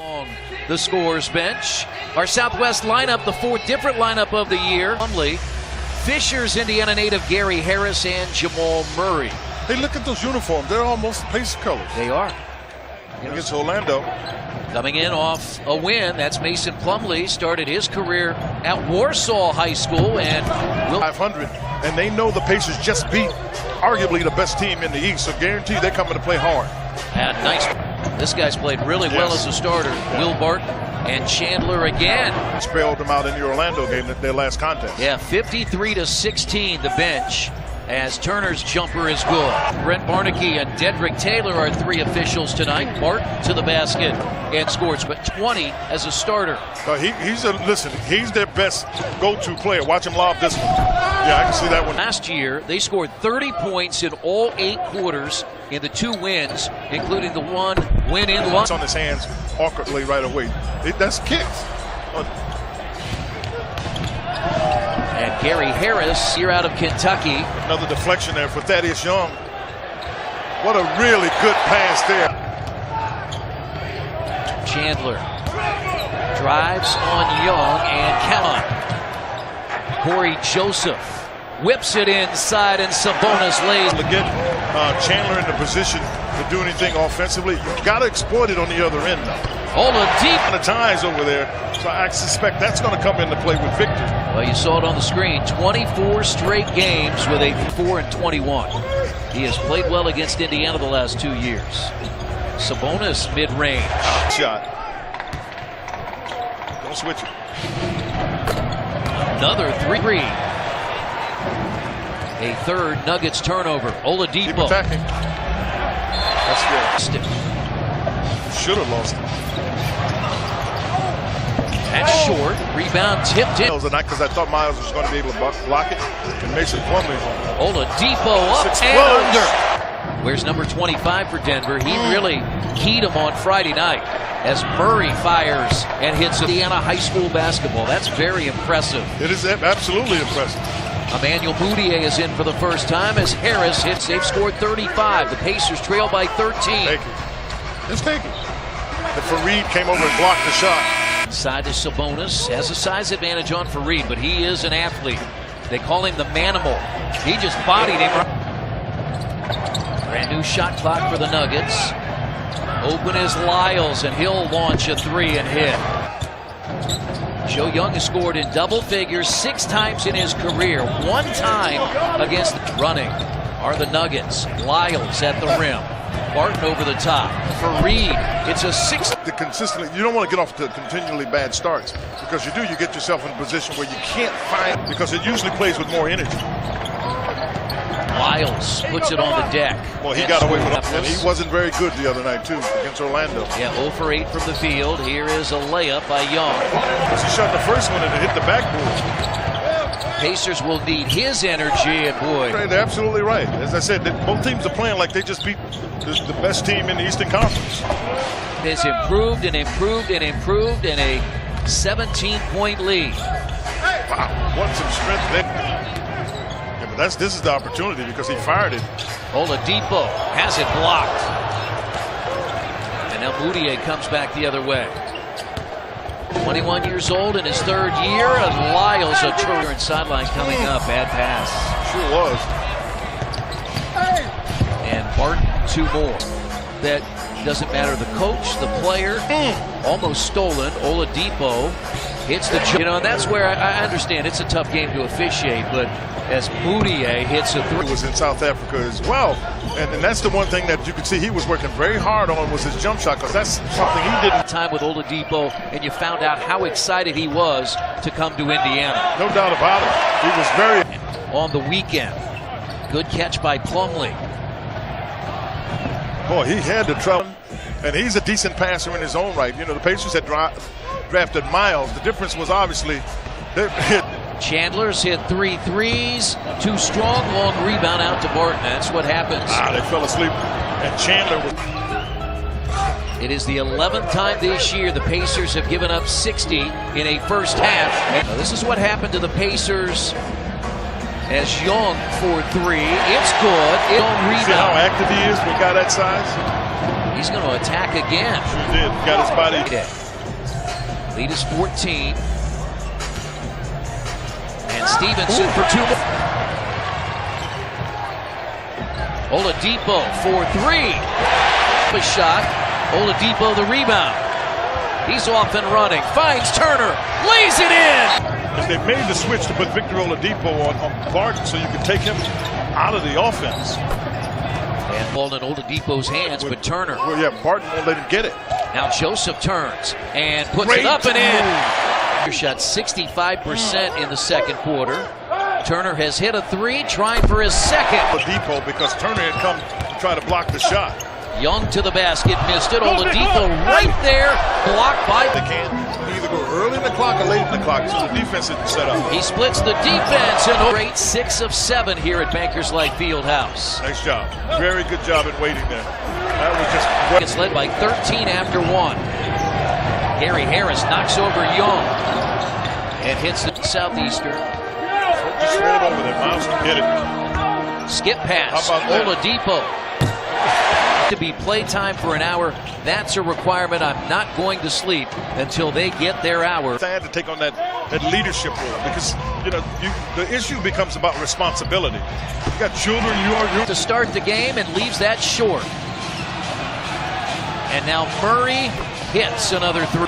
Along the scores bench, our Southwest lineup, the fourth different lineup of the year. Fisher's Indiana native Gary Harris and Jamal Murray. Hey, look at those uniforms. They're almost Pacer colors. They are. Against Orlando. Coming in off a win, that's Mason Plumlee. Started his career at Warsaw High School and 500, and they know the Pacers just beat arguably the best team in the East, so guarantee they're coming to play hard. And nice. This guy's played really well as a starter. Will Barton and Chandler again. Spelled them out in the Orlando game, their last contest. Yeah, 53-16 the bench, as Turner's jumper is good. Brent Barnaky and Dedrick Taylor are three officials tonight. Martin to the basket and scores, but 20 as a starter. He's their best go-to player. Watch him lob this one. Yeah, I can see that one. Last year, they scored 30 points in all 8 quarters in the 2 wins, including the one win in London. It's on his hands awkwardly right away. That's kicks. And Gary Harris, here out of Kentucky. Another deflection there for Thaddeus Young. What a really good pass there. Chandler drives on Young and Kellogg. Corey Joseph whips it inside and Sabonis lays. To get Chandler in the position to do anything offensively, you've got to exploit it on the other end though. Ola deep. On the ties over there, so I suspect that's going to come into play with Victor. Well, you saw it on the screen. 24 straight games with a 4-21. He has played well against Indiana the last 2 years. Sabonis mid-range. Shot. Don't switch it. Another 3. A third Nuggets turnover. Oladipo. Keep attacking. That's good. Should have lost it. That's short. Rebound tipped in. Because I thought Miles was going to be able to block it. And Mason Plumlee. Oladipo up and under. Where's number 25 for Denver? He really keyed him on Friday night as Murray fires and hits Indiana high school basketball. That's very impressive. It is absolutely impressive. Emmanuel Mudiay is in for the first time as Harris hits. They've scored 35. The Pacers trail by 13. Take it. Just take it. The Fareed came over and blocked the shot. Side to Sabonis. Has a size advantage on Fareed, but he is an athlete. They call him the Manimal. He just bodied him. Brand new shot clock for the Nuggets. Open is Lyles, and he'll launch a 3 and hit. Joe Young has scored in double figures 6 times in his career. 1 time against running are the Nuggets. Lyles at the rim. Barton over the top. Fareed, it's a 6. Consistently, you don't want to get off to continually bad starts, because you get yourself in a position where you can't find, because it usually plays with more energy. Lyles puts it on the deck. Well, he got away with it, and he wasn't very good the other night too against Orlando. Yeah, 0 for 8 from the field. Here is a layup by Young. He shot the first one and it hit the backboard. Pacers will need his energy, and boy. They're absolutely right. As I said, both teams are playing like they just beat the best team in the Eastern Conference. It's improved and improved and improved, and a 17-point lead. Wow, what some strength there. Yeah, but this is the opportunity, because he fired it. Oladipo has it blocked. And now Mudiay comes back the other way. 21 years old in his 3rd year, and Lyles a current sideline coming up. Bad pass. Sure was. And Barton 2 more. That doesn't matter. The coach, the player, almost stolen. Oladipo hits the, and that's where I understand it's a tough game to officiate, but as Mudiay hits a 3. He was in South Africa as well, and that's the one thing that you could see he was working very hard on, was his jump shot, because that's something he didn't. Time with Oladipo, and you found out how excited he was to come to Indiana. No doubt about it. He was very. On the weekend, good catch by Plumlee. Boy, he had the trouble, and he's a decent passer in his own right. You know, the Pacers had drafted Miles. The difference was obviously Chandler's hit 3 threes. Too strong, long rebound out to Barton. That's what happens. They fell asleep, and Chandler was. It is the 11th time this year the Pacers have given up 60 in a first half. And this is what happened to the Pacers as Young for 3. It's good. It on rebound. See how active he is with a guy that size? He's going to attack again. Sure did. Got his body. Lead is 14. And Stevenson for 2 more. Oladipo for 3. A shot. Oladipo the rebound. He's off and running. Finds Turner. Lays it in. They made the switch to put Victor Oladipo on Barton so you could take him out of the offense. And ball in Oladipo's hands, but Turner. Well, yeah, Barton won't let him get it. Now Joseph turns and puts it up and in. Shot 65% in the second quarter. Turner has hit a 3, trying for his second. Oladipo, because Turner had come to try to block the shot. Young to the basket, missed it. Oladipo right there, blocked by They can either go early in the clock or late in the clock, so the defense isn't set up. He splits the defense and great 6 of 7 here at Bankers Life Fieldhouse. Nice job. Very good job in waiting there. That was just. It's led by 13 after 1. Gary Harris knocks over Young and hits the Southeastern. Just roll over there. Miles can get it. Skip pass. How about that? Oladipo. To be playtime for an hour, that's a requirement. I'm not going to sleep until they get their hour. Sad to take on that leadership role because the issue becomes about responsibility. You got children. You're to start the game and leaves that short. And now Murray hits another 3.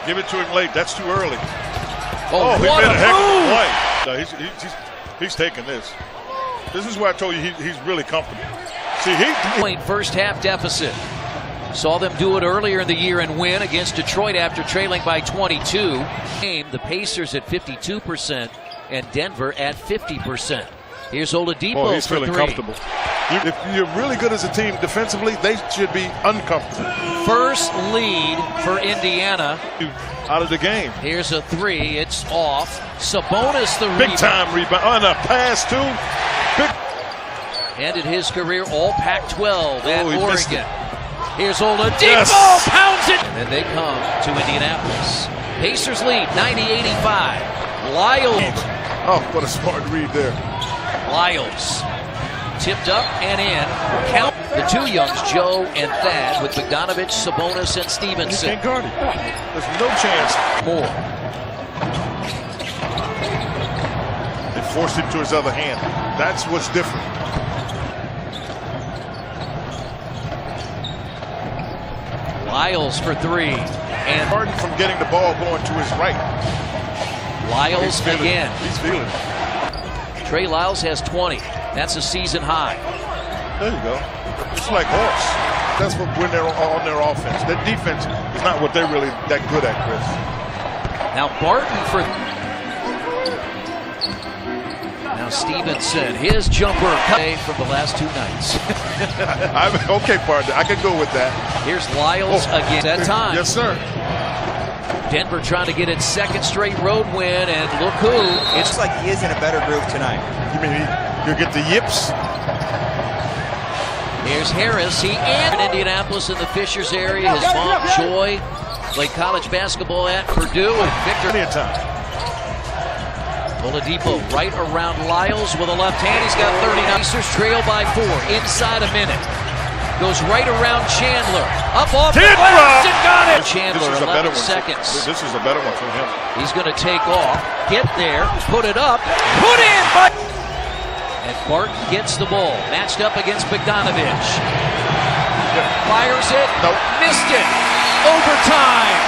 Give it to him late. That's too early. Oh, he what made a heck move! of a play. No, he's taking this. This is where I told you he's really comfortable. See, First half deficit. Saw them do it earlier in the year and win against Detroit after trailing by 22. The Pacers at 52% and Denver at 50%. Here's Oladipo. He's feeling comfortable. If you're really good as a team defensively, they should be uncomfortable. First lead for Indiana. Out of the game. Here's a 3. It's off. Sabonis the big time rebound. On a pass too. Ended his career all Pac-12 at Oregon. Here's Oladipo. Yes. Pounds it. And they come to Indianapolis. Pacers lead 90-85. Lyles. Oh, what a smart read there. Lyles tipped up and in. Count the 2 youngs, Joe and Thad, with Bogdanovich, Sabonis, and Stevenson. You can't guard it. There's no chance. More. They forced him to his other hand. That's what's different. Lyles for 3. And Harden from getting the ball going to his right. Lyles again. He's feeling it. Trey Lyles has 20. That's a season high. There you go. It's like horse. That's what when they're on their offense. Their defense is not what they're really that good at, Chris. Now Barton for. Now Stevenson, his jumper cut from the last 2 nights. Okay, partner. I can go with that. Here's Lyles again. That time. Yes, sir. Denver trying to get its 2nd straight road win, and look who. It's like he is in a better groove tonight. You mean you'll get the yips? Here's Harris. He in Indianapolis in the Fishers area. His mom, Joy, played college basketball at Purdue, and Victor. Plenty of time. Oladipo right around Lyles with a left hand. He's got 39. Pacers trail by 4. Inside a minute. Goes right around Chandler. Up off the glass and got it. Chandler, 11 seconds. This is a better one from him. He's going to take off, get there, put it up, put in. But and Barton gets the ball, matched up against Bogdanovich. Fires it. Nope. Missed it. Overtime.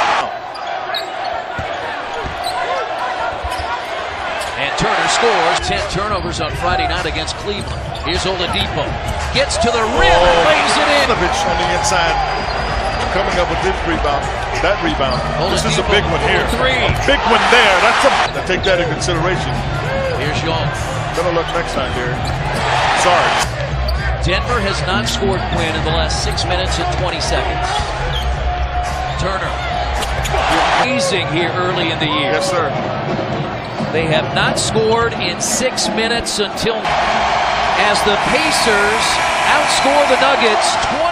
And Turner scores. 10 turnovers on Friday night against Cleveland. Here's Oladipo. Gets to the rim and lays it in. On the inside, coming up with this rebound. That rebound. Oladipo, this is a big one here. 3. A big one there. Now take that in consideration. Here's Young. Better luck next time, Derek. Sorry. Denver has not scored Quinn in the last 6 minutes and 20 seconds. Turner. Amazing here early in the year. Yes, sir. They have not scored in 6 minutes until as the Pacers outscore the Nuggets 20.